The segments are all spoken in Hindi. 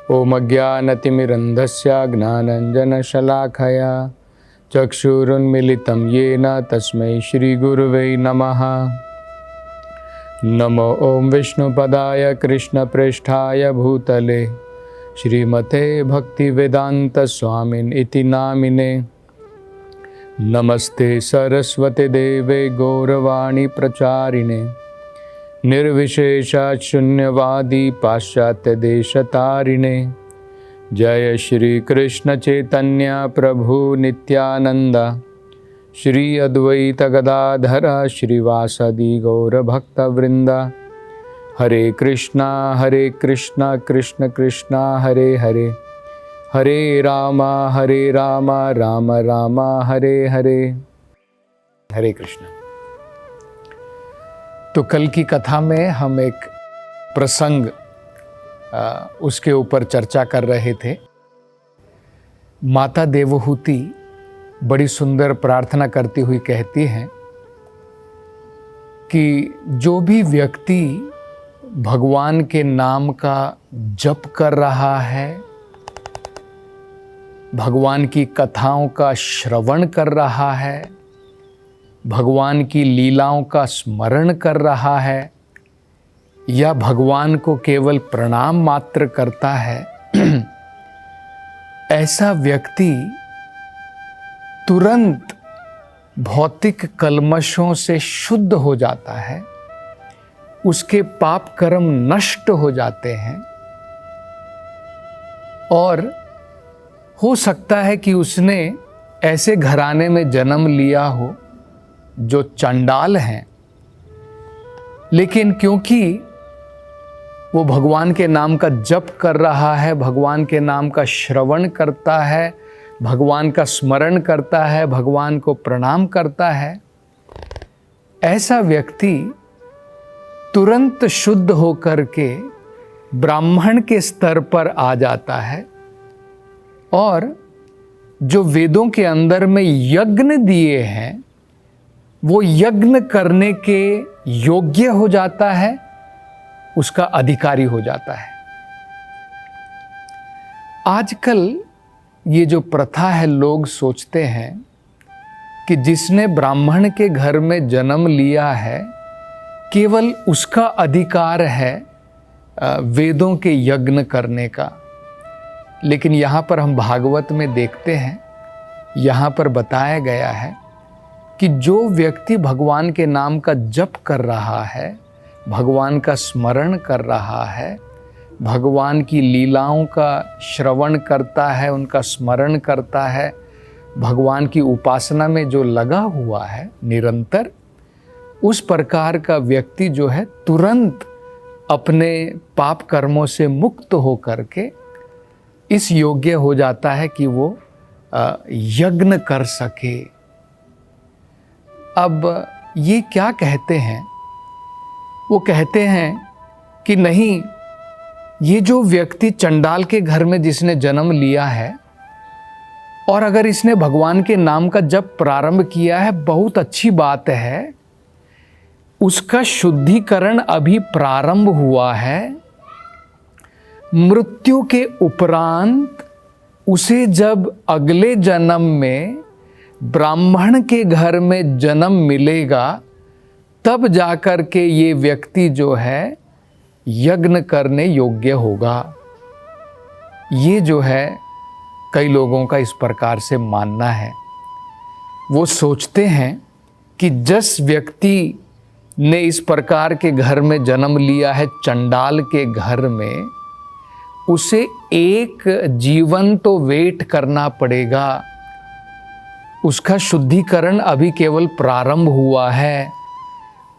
ओम अज्ञानतिमिरन्धस्य ज्ञानाञ्जनशलाखया चक्षुरुन्मीलितं येन तस्मै श्रीगुरुवे नमः। नमो ओम विष्णुपदाय कृष्णप्रेष्ठाय भूतले श्रीमते भक्तिवेदान्तस्वामिन् इति नामिने। नमस्ते सरस्वती देवे गौरवाणी प्रचारिणे निर्विशेषा शून्यवादी पाश्चात्य देशतारिणे। जय श्री कृष्ण चैतन्य प्रभु नित्यानंद श्री अद्वैत गदाधर श्रीवासदि गौर भक्तवृंद। हरे कृष्णा कृष्ण कृष्णा हरे हरे, हरे राम राम राम हरे हरे। हरे कृष्ण। तो कल की कथा में हम एक प्रसंग उसके ऊपर चर्चा कर रहे थे। माता देवहूति बड़ी सुंदर प्रार्थना करती हुई कहती हैं कि जो भी व्यक्ति भगवान के नाम का जप कर रहा है, भगवान की कथाओं का श्रवण कर रहा है, भगवान की लीलाओं का स्मरण कर रहा है या भगवान को केवल प्रणाम मात्र करता है, ऐसा व्यक्ति तुरंत भौतिक कल्मशों से शुद्ध हो जाता है, उसके पाप कर्म नष्ट हो जाते हैं और हो सकता है कि उसने ऐसे घराने में जन्म लिया हो जो चंडाल हैं, लेकिन क्योंकि वो भगवान के नाम का जप कर रहा है, भगवान के नाम का श्रवण करता है, भगवान का स्मरण करता है, भगवान को प्रणाम करता है, ऐसा व्यक्ति तुरंत शुद्ध होकर के ब्राह्मण के स्तर पर आ जाता है और जो वेदों के अंदर में यज्ञ दिए हैं वो यज्ञ करने के योग्य हो जाता है, उसका अधिकारी हो जाता है। आजकल ये जो प्रथा है, लोग सोचते हैं कि जिसने ब्राह्मण के घर में जन्म लिया है केवल उसका अधिकार है वेदों के यज्ञ करने का। लेकिन यहाँ पर हम भागवत में देखते हैं, यहाँ पर बताया गया है कि जो व्यक्ति भगवान के नाम का जप कर रहा है, भगवान का स्मरण कर रहा है, भगवान की लीलाओं का श्रवण करता है, उनका स्मरण करता है, भगवान की उपासना में जो लगा हुआ है निरंतर, उस प्रकार का व्यक्ति जो है तुरंत अपने पाप कर्मों से मुक्त हो करके इस योग्य हो जाता है कि वो यज्ञ कर सके। अब ये क्या कहते हैं? वो कहते हैं कि नहीं, ये जो व्यक्ति चंडाल के घर में जिसने जन्म लिया है और अगर इसने भगवान के नाम का जप प्रारंभ किया है, बहुत अच्छी बात है, उसका शुद्धिकरण अभी प्रारंभ हुआ है। मृत्यु के उपरांत उसे जब अगले जन्म में ब्राह्मण के घर में जन्म मिलेगा तब जाकर के ये व्यक्ति जो है यज्ञ करने योग्य होगा। ये जो है कई लोगों का इस प्रकार से मानना है। वो सोचते हैं कि जिस व्यक्ति ने इस प्रकार के घर में जन्म लिया है, चंडाल के घर में, उसे एक जीवन तो वेट करना पड़ेगा। उसका शुद्धिकरण अभी केवल प्रारंभ हुआ है।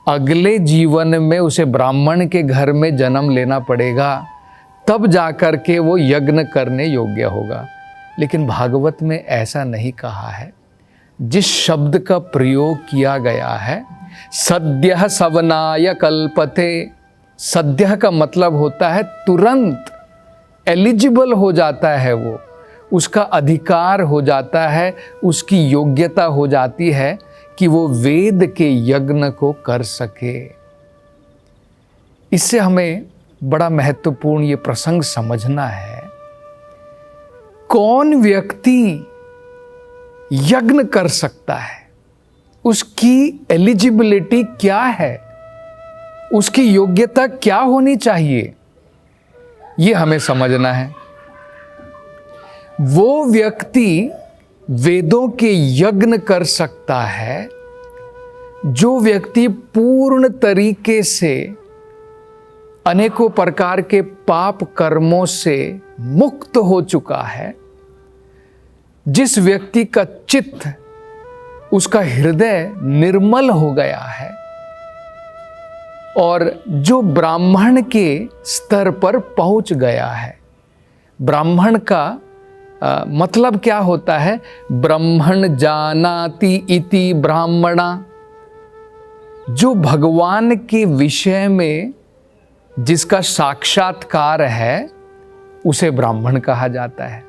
अगले जीवन में उसे ब्राह्मण के घर में जन्म लेना पड़ेगा, तब जाकर के वो यज्ञ करने योग्य होगा। लेकिन भागवत में ऐसा नहीं कहा है। जिस शब्द का प्रयोग किया गया है, सद्यः सवनाय कल्पते, सद्यः का मतलब होता है तुरंत एलिजिबल हो जाता है, वो उसका अधिकार हो जाता है, उसकी योग्यता हो जाती है कि वो वेद के यज्ञ को कर सके। इससे हमें बड़ा महत्वपूर्ण ये प्रसंग समझना है कौन व्यक्ति यज्ञ कर सकता है, उसकी एलिजिबिलिटी क्या है, उसकी योग्यता क्या होनी चाहिए, ये हमें समझना है। वो व्यक्ति वेदों के यज्ञ कर सकता है जो व्यक्ति पूर्ण तरीके से अनेकों प्रकार के पाप कर्मों से मुक्त हो चुका है, जिस व्यक्ति का चित्त, उसका हृदय निर्मल हो गया है और जो ब्राह्मण के स्तर पर पहुंच गया है। ब्राह्मण का मतलब क्या होता है? ब्रह्मण जानाति इति ब्राह्मणा। जो भगवान के विषय में जिसका साक्षात्कार है उसे ब्राह्मण कहा जाता है।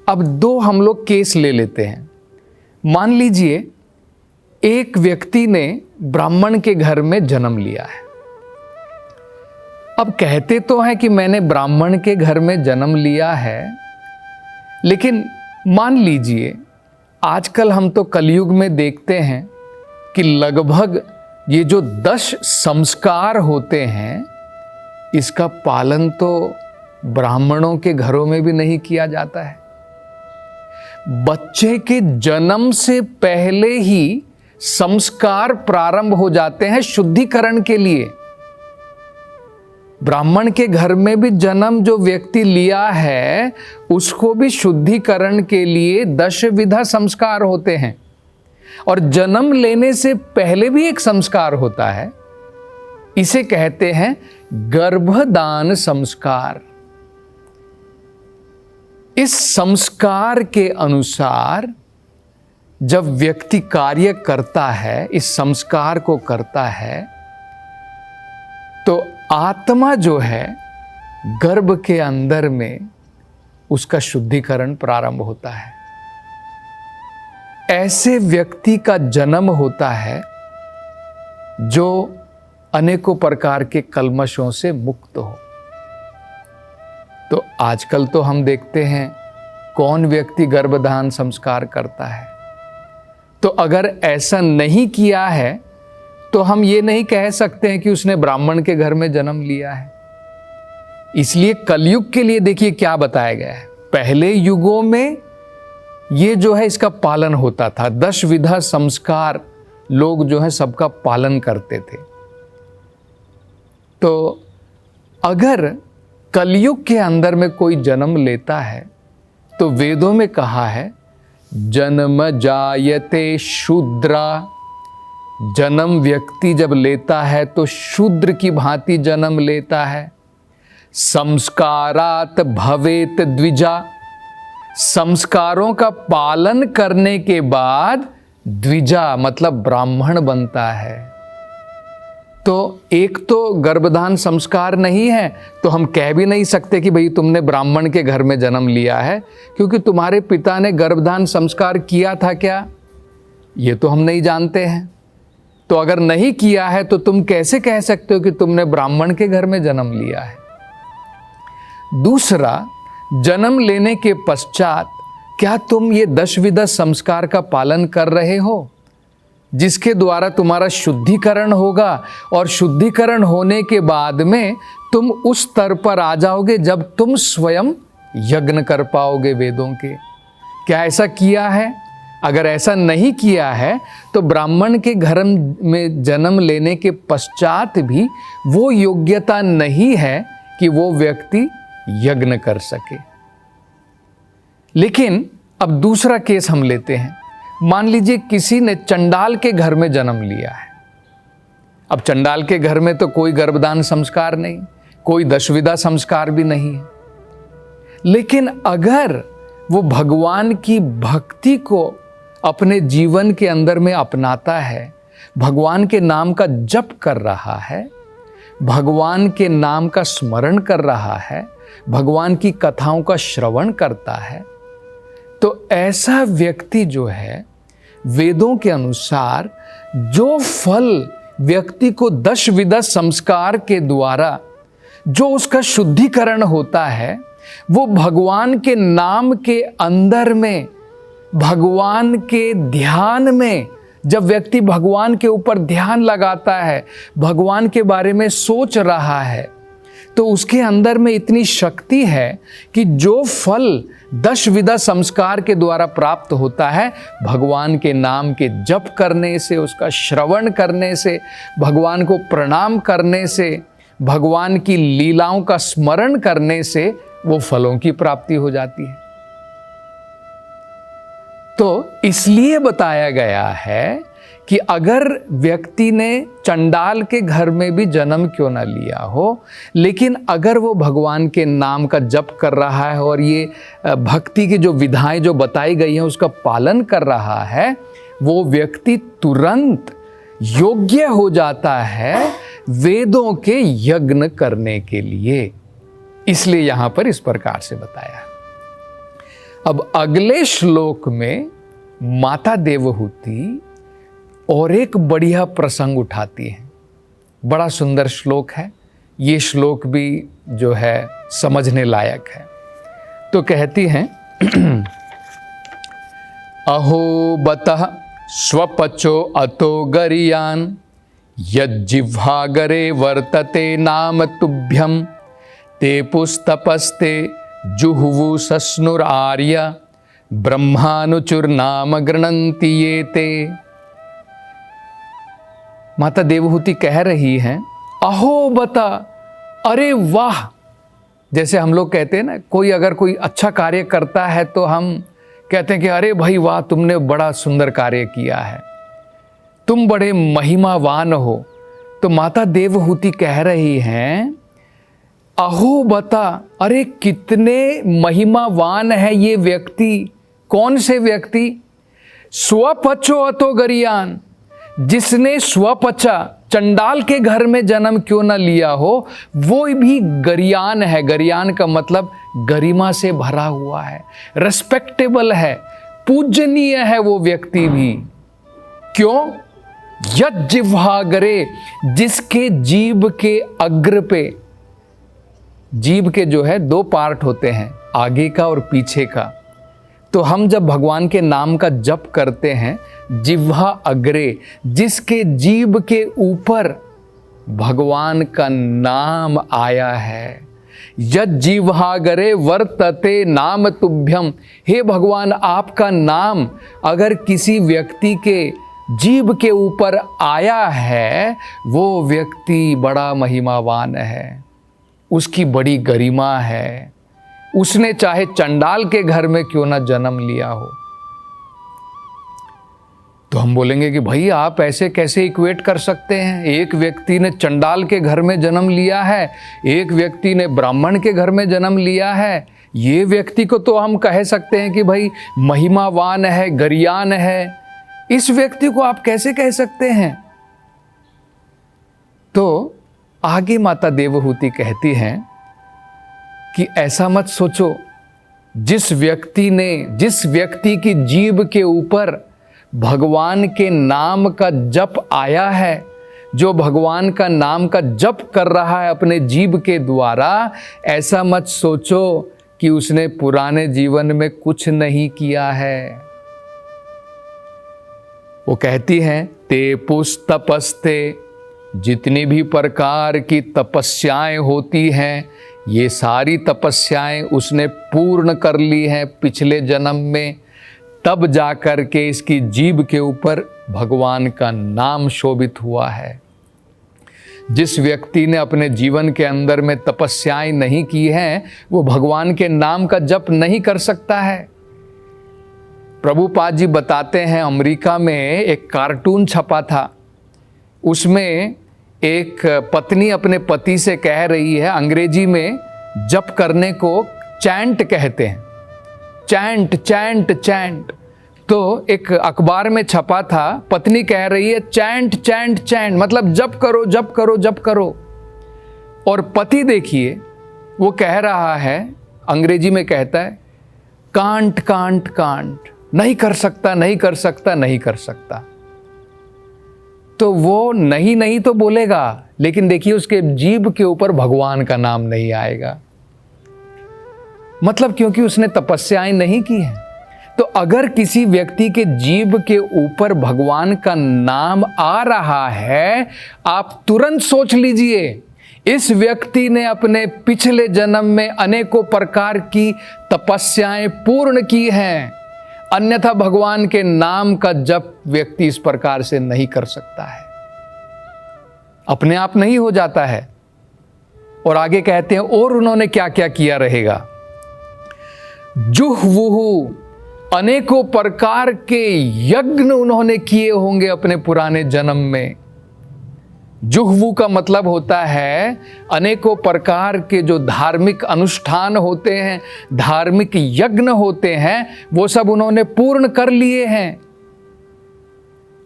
अब दो हम लोग केस ले लेते हैं। मान लीजिए एक व्यक्ति ने ब्राह्मण के घर में जन्म लिया है। अब कहते तो हैं कि मैंने ब्राह्मण के घर में जन्म लिया है, लेकिन मान लीजिए आजकल हम तो कलयुग में देखते हैं कि लगभग ये जो 10 संस्कार होते हैं, इसका पालन तो ब्राह्मणों के घरों में भी नहीं किया जाता है। बच्चे के जन्म से पहले ही संस्कार प्रारंभ हो जाते हैं शुद्धिकरण के लिए। ब्राह्मण के घर में भी जन्म जो व्यक्ति लिया है, उसको भी शुद्धिकरण के लिए 10 विधा संस्कार होते हैं। और जन्म लेने से पहले भी एक संस्कार होता है, इसे कहते हैं गर्भदान संस्कार। इस संस्कार के अनुसार जब व्यक्ति कार्य करता है, इस संस्कार को करता है, तो आत्मा जो है गर्भ के अंदर में उसका शुद्धिकरण प्रारंभ होता है। ऐसे व्यक्ति का जन्म होता है जो अनेकों प्रकार के कल्मशों से मुक्त हो। तो आजकल तो हम देखते हैं कौन व्यक्ति गर्भधान संस्कार करता है। तो अगर ऐसा नहीं किया है तो हम ये नहीं कह सकते हैं कि उसने ब्राह्मण के घर में जन्म लिया है। इसलिए कलयुग के लिए देखिए क्या बताया गया है। पहले युगों में ये जो है इसका पालन होता था। 10 विधा संस्कार लोग जो है सबका पालन करते थे। तो अगर कलयुग के अंदर में कोई जन्म लेता है तो वेदों में कहा है जन्म जायते शूद्रा। जन्म व्यक्ति जब लेता है तो शूद्र की भांति जन्म लेता है। संस्कारात भवेत द्विजा। संस्कारों का पालन करने के बाद द्विजा मतलब ब्राह्मण बनता है। तो एक तो गर्भधान संस्कार नहीं है, तो हम कह भी नहीं सकते कि भाई तुमने ब्राह्मण के घर में जन्म लिया है, क्योंकि तुम्हारे पिता ने गर्भधान संस्कार किया था क्या, ये तो हम नहीं जानते हैं। तो अगर नहीं किया है तो तुम कैसे कह सकते हो कि तुमने ब्राह्मण के घर में जन्म लिया है। दूसरा, जन्म लेने के पश्चात क्या तुम ये 10 विधा संस्कार का पालन कर रहे हो, जिसके द्वारा तुम्हारा शुद्धिकरण होगा, और शुद्धिकरण होने के बाद में तुम उस स्तर पर आ जाओगे जब तुम स्वयं यज्ञ कर पाओगे वेदों के। क्या ऐसा किया है? अगर ऐसा नहीं किया है तो ब्राह्मण के घर में जन्म लेने के पश्चात भी वो योग्यता नहीं है कि वो व्यक्ति यज्ञ कर सके। लेकिन अब दूसरा केस हम लेते हैं। मान लीजिए किसी ने चंडाल के घर में जन्म लिया है। अब चंडाल के घर में तो कोई गर्भदान संस्कार नहीं, कोई 10 विधा संस्कार भी नहीं है। लेकिन अगर वो भगवान की भक्ति को अपने जीवन के अंदर में अपनाता है, भगवान के नाम का जप कर रहा है, भगवान के नाम का स्मरण कर रहा है, भगवान की कथाओं का श्रवण करता है, तो ऐसा व्यक्ति जो है वेदों के अनुसार जो फल व्यक्ति को 10 विधा संस्कार के द्वारा जो उसका शुद्धिकरण होता है, वो भगवान के नाम के अंदर में, भगवान के ध्यान में, जब व्यक्ति भगवान के ऊपर ध्यान लगाता है, भगवान के बारे में सोच रहा है, तो उसके अंदर में इतनी शक्ति है कि जो फल 10 विधा संस्कार के द्वारा प्राप्त होता है, भगवान के नाम के जप करने से, उसका श्रवण करने से, भगवान को प्रणाम करने से, भगवान की लीलाओं का स्मरण करने से वो फलों की प्राप्ति हो जाती है। तो इसलिए बताया गया है कि अगर व्यक्ति ने चंडाल के घर में भी जन्म क्यों ना लिया हो, लेकिन अगर वो भगवान के नाम का जप कर रहा है और ये भक्ति की जो विधाएं जो बताई गई हैं उसका पालन कर रहा है, वो व्यक्ति तुरंत योग्य हो जाता है वेदों के यज्ञ करने के लिए। इसलिए यहां पर इस प्रकार से बताया। अब अगले श्लोक में माता देवहूति और एक बढ़िया प्रसंग उठाती है। बड़ा सुंदर श्लोक है ये, श्लोक भी जो है समझने लायक है। तो कहती हैं अहो बतः स्वपचो अतो गरियान यज्जिह्वागरे वर्तते नाम तुभ्यम ते पुस्तपस्ते जुहुवु सस्नुरार्य ब्रह्मानुचुर्नाम गृणन्ति ये ते। माता देवहूति कह रही हैं, अहो बता, अरे वाह। जैसे हम लोग कहते हैं ना, कोई अगर कोई अच्छा कार्य करता है तो हम कहते हैं कि अरे भाई वाह, तुमने बड़ा सुंदर कार्य किया है, तुम बड़े महिमावान हो। तो माता देवहूति कह रही हैं, अहो बता, अरे कितने महिमावान है ये व्यक्ति। कौन से व्यक्ति? स्वपचो अतो गरियान, जिसने स्वपचा चंडाल के घर में जन्म क्यों न लिया हो, वो भी गरियान है। गरियान का मतलब गरिमा से भरा हुआ है, रेस्पेक्टेबल है, पूजनीय है वो व्यक्ति भी। क्यों? यज्जिह्वाग्रे, जिसके जीभ के अग्र पे, जीभ के जो है 2 पार्ट होते हैं, आगे का और पीछे का। तो हम जब भगवान के नाम का जप करते हैं, जिह्वा अग्रे, जिसके जीभ के ऊपर भगवान का नाम आया है। यज्जिह्वाग्रे वर्तते नाम तुभ्यम, हे भगवान आपका नाम अगर किसी व्यक्ति के जीभ के ऊपर आया है, वो व्यक्ति बड़ा महिमावान है, उसकी बड़ी गरिमा है। उसने चाहे चंडाल के घर में क्यों ना जन्म लिया हो। तो हम बोलेंगे कि भाई आप ऐसे कैसे इक्वेट कर सकते हैं? एक व्यक्ति ने चंडाल के घर में जन्म लिया है, एक व्यक्ति ने ब्राह्मण के घर में जन्म लिया है। ये व्यक्ति को तो हम कह सकते हैं कि भाई महिमावान है, गरियान है। इस व्यक्ति को आप कैसे कह सकते हैं? तो आगे माता देवहूति कहती हैं कि ऐसा मत सोचो, जिस व्यक्ति की जीभ के ऊपर भगवान के नाम का जप आया है, जो भगवान का नाम का जप कर रहा है अपने जीभ के द्वारा, ऐसा मत सोचो कि उसने पुराने जीवन में कुछ नहीं किया है। वो कहती हैं, ते पुस्तपस्ते, जितनी भी प्रकार की तपस्याएं होती हैं, ये सारी तपस्याएं उसने पूर्ण कर ली हैं पिछले जन्म में, तब जाकर के इसकी जीभ के ऊपर भगवान का नाम शोभित हुआ है। जिस व्यक्ति ने अपने जीवन के अंदर में तपस्याएं नहीं की हैं, वो भगवान के नाम का जप नहीं कर सकता है। प्रभुपाद जी बताते हैं, अमेरिका में एक कार्टून छपा था, उसमें एक पत्नी अपने पति से कह रही है, अंग्रेजी में जप करने को चैंट कहते हैं, चैंट चैंट चैंट। तो एक अखबार में छपा था, पत्नी कह रही है चैंट चैंट चैंट, मतलब जप करो जप करो जप करो। और पति देखिए वो कह रहा है, अंग्रेजी में कहता है कांट कांट कांट, नहीं कर सकता नहीं कर सकता नहीं कर सकता। तो वो नहीं नहीं तो बोलेगा, लेकिन देखिए उसके जीभ के ऊपर भगवान का नाम नहीं आएगा। मतलब क्योंकि उसने तपस्याएं नहीं की हैं। तो अगर किसी व्यक्ति के जीभ के ऊपर भगवान का नाम आ रहा है, आप तुरंत सोच लीजिए इस व्यक्ति ने अपने पिछले जन्म में अनेकों प्रकार की तपस्याएं पूर्ण की हैं, अन्यथा भगवान के नाम का जप व्यक्ति इस प्रकार से नहीं कर सकता है, अपने आप नहीं हो जाता है। और आगे कहते हैं और उन्होंने क्या क्या किया रहेगा। जुहवुहु, अनेकों प्रकार के यज्ञ उन्होंने किए होंगे अपने पुराने जन्म में। जुहवु का मतलब होता है अनेकों प्रकार के जो धार्मिक अनुष्ठान होते हैं, धार्मिक यज्ञ होते हैं, वो सब उन्होंने पूर्ण कर लिए हैं।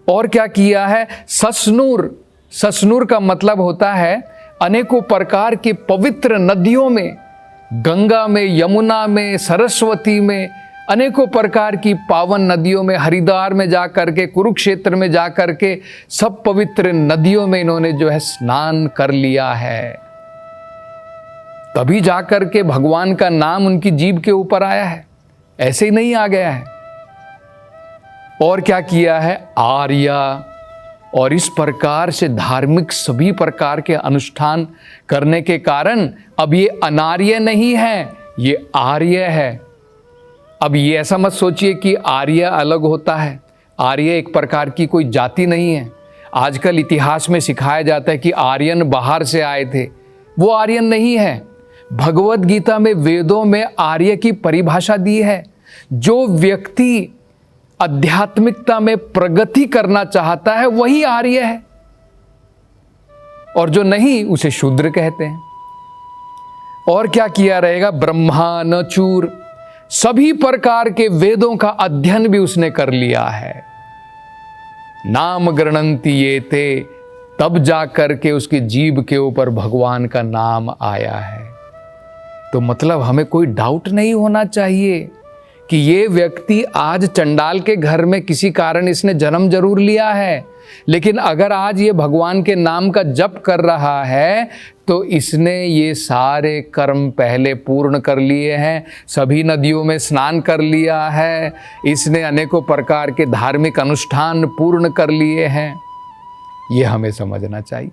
और क्या किया है? ससनुर, ससनुर का मतलब होता है अनेकों प्रकार की पवित्र नदियों में, गंगा में, यमुना में, सरस्वती में, अनेकों प्रकार की पावन नदियों में, हरिद्वार में जाकर के, कुरुक्षेत्र में जाकर के, सब पवित्र नदियों में इन्होंने जो है स्नान कर लिया है। तभी जाकर के भगवान का नाम उनकी जीभ के ऊपर आया है, ऐसे ही नहीं आ गया है। और क्या किया है? आर्या, और इस प्रकार से धार्मिक सभी प्रकार के अनुष्ठान करने के कारण अब ये अनार्य नहीं है, ये आर्य है। अब ये ऐसा मत सोचिए कि आर्य अलग होता है, आर्य एक प्रकार की कोई जाति नहीं है। आजकल इतिहास में सिखाया जाता है कि आर्यन बाहर से आए थे, वो आर्यन नहीं है। भगवत गीता में, वेदों में आर्य की परिभाषा दी है। जो व्यक्ति आध्यात्मिकता में प्रगति करना चाहता है वही आर्य है, और जो नहीं उसे शूद्र कहते हैं। और क्या किया रहेगा? ब्रह्मा न चूर, सभी प्रकार के वेदों का अध्ययन भी उसने कर लिया है। नाम गृणन्ति ये ते, तब जाकर के उसकी जीभ के ऊपर भगवान का नाम आया है। तो मतलब हमें कोई डाउट नहीं होना चाहिए कि ये व्यक्ति आज चंडाल के घर में किसी कारण इसने जन्म जरूर लिया है, लेकिन अगर आज ये भगवान के नाम का जप कर रहा है तो इसने ये सारे कर्म पहले पूर्ण कर लिए हैं, सभी नदियों में स्नान कर लिया है, इसने अनेकों प्रकार के धार्मिक अनुष्ठान पूर्ण कर लिए हैं। ये हमें समझना चाहिए।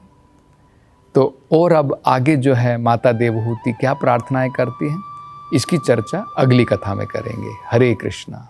तो और अब आगे जो है माता देवहूति क्या प्रार्थनाएं करती हैं, इसकी चर्चा अगली कथा में करेंगे। हरे कृष्णा।